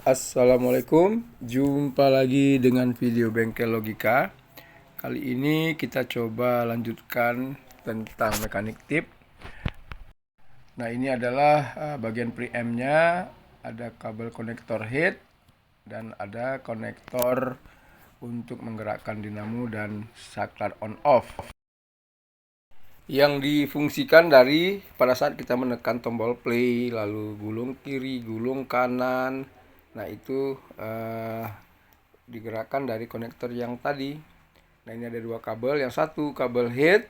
Assalamualaikum, jumpa lagi dengan video Bengkel Logika. Kali ini kita coba lanjutkan tentang mekanik tip. Nah, ini adalah bagian preamp-nya, ada kabel konektor head dan ada konektor untuk menggerakkan dinamo dan saklar on off yang difungsikan dari pada saat kita menekan tombol play, lalu gulung kiri, gulung kanan. Nah, itu digerakkan dari konektor yang tadi. Nah, ini ada dua kabel, yang satu kabel head,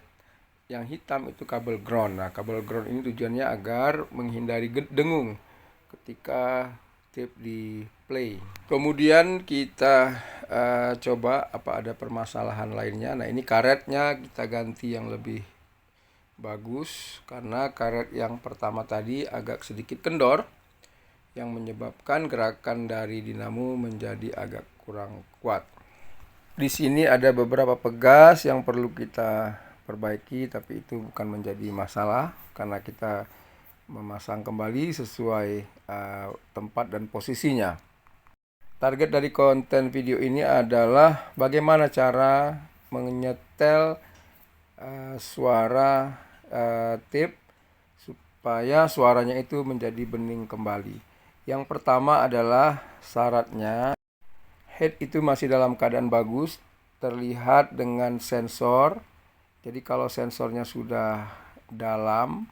yang hitam itu kabel ground. Nah, kabel ground ini tujuannya agar menghindari dengung ketika tape di play. Kemudian kita coba apa ada permasalahan lainnya. Nah, ini karetnya kita ganti yang lebih bagus karena karet yang pertama tadi agak sedikit kendor, yang menyebabkan gerakan dari dinamo menjadi agak kurang kuat. Di sini ada beberapa pegas yang perlu kita perbaiki, tapi itu bukan menjadi masalah karena kita memasang kembali sesuai tempat dan posisinya. Target dari konten video ini adalah bagaimana cara menyetel suara tape supaya suaranya itu menjadi bening kembali. Yang pertama adalah syaratnya head itu masih dalam keadaan bagus, terlihat dengan sensor. Jadi kalau sensornya sudah dalam,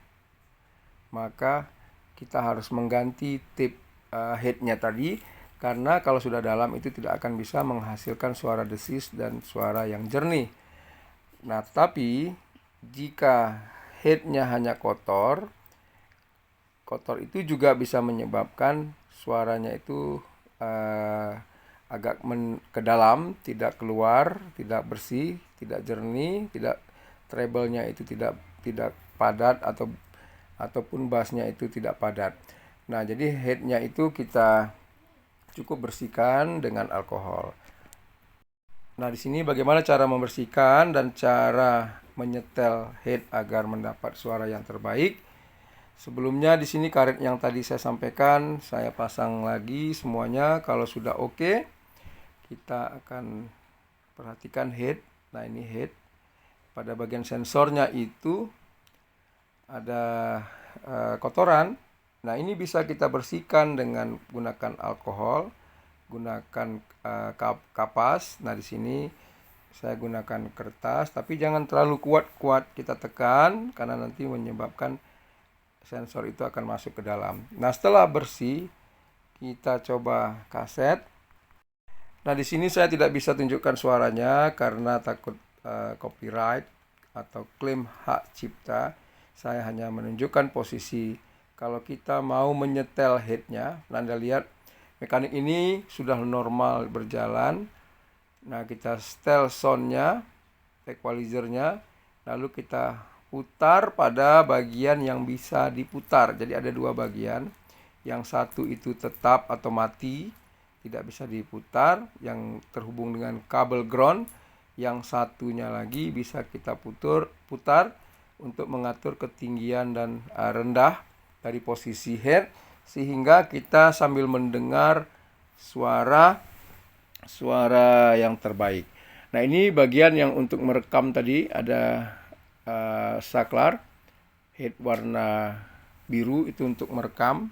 maka kita harus mengganti tip headnya tadi, karena kalau sudah dalam itu tidak akan bisa menghasilkan suara desis dan suara yang jernih. Nah, tapi jika headnya hanya kotor itu juga bisa menyebabkan suaranya itu agak ke dalam, tidak keluar, tidak bersih, tidak jernih, tidak treble-nya itu tidak padat ataupun bass-nya itu tidak padat. Nah, jadi head-nya itu kita cukup bersihkan dengan alkohol. Nah, di sini bagaimana cara membersihkan dan cara menyetel head agar mendapat suara yang terbaik. Sebelumnya di sini karet yang tadi saya sampaikan, saya pasang lagi semuanya. Kalau sudah oke, kita akan perhatikan head. Nah, ini head. Pada bagian sensornya itu ada kotoran. Nah, ini bisa kita bersihkan dengan gunakan alkohol, gunakan kapas. Nah, di sini saya gunakan kertas, tapi jangan terlalu kuat-kuat kita tekan karena nanti menyebabkan sensor itu akan masuk ke dalam. Nah, setelah bersih, kita coba kaset. Nah, di sini saya tidak bisa tunjukkan suaranya karena takut copyright atau klaim hak cipta. Saya hanya menunjukkan posisi kalau kita mau menyetel headnya. Nah, Anda lihat mekanik ini sudah normal berjalan. Nah, kita setel soundnya, equalizernya, lalu kita putar pada bagian yang bisa diputar. Jadi ada dua bagian. Yang satu itu tetap atau mati, tidak bisa diputar, yang terhubung dengan kabel ground. Yang satunya lagi bisa kita putar untuk mengatur ketinggian dan rendah dari posisi head, sehingga kita sambil mendengar suara yang terbaik. Nah, ini bagian yang untuk merekam tadi ada saklar head warna biru itu untuk merekam.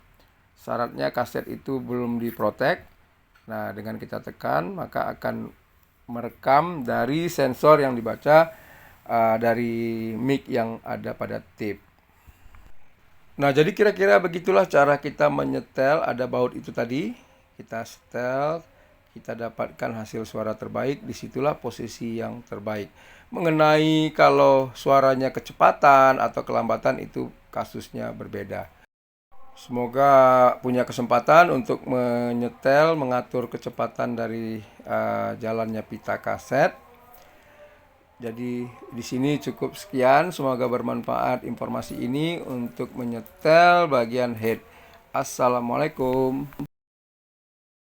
Syaratnya kaset itu belum diprotek. Nah, dengan kita tekan maka akan merekam dari sensor yang dibaca dari mic yang ada pada tape. Nah, jadi kira-kira begitulah cara kita menyetel. Ada baut itu tadi, kita setel, kita dapatkan hasil suara terbaik. Disitulah posisi yang terbaik. Mengenai kalau suaranya kecepatan atau kelambatan, itu kasusnya berbeda. Semoga punya kesempatan untuk menyetel, mengatur kecepatan dari jalannya pita kaset. Jadi di sini cukup sekian. Semoga bermanfaat informasi ini untuk menyetel bagian head. Assalamualaikum.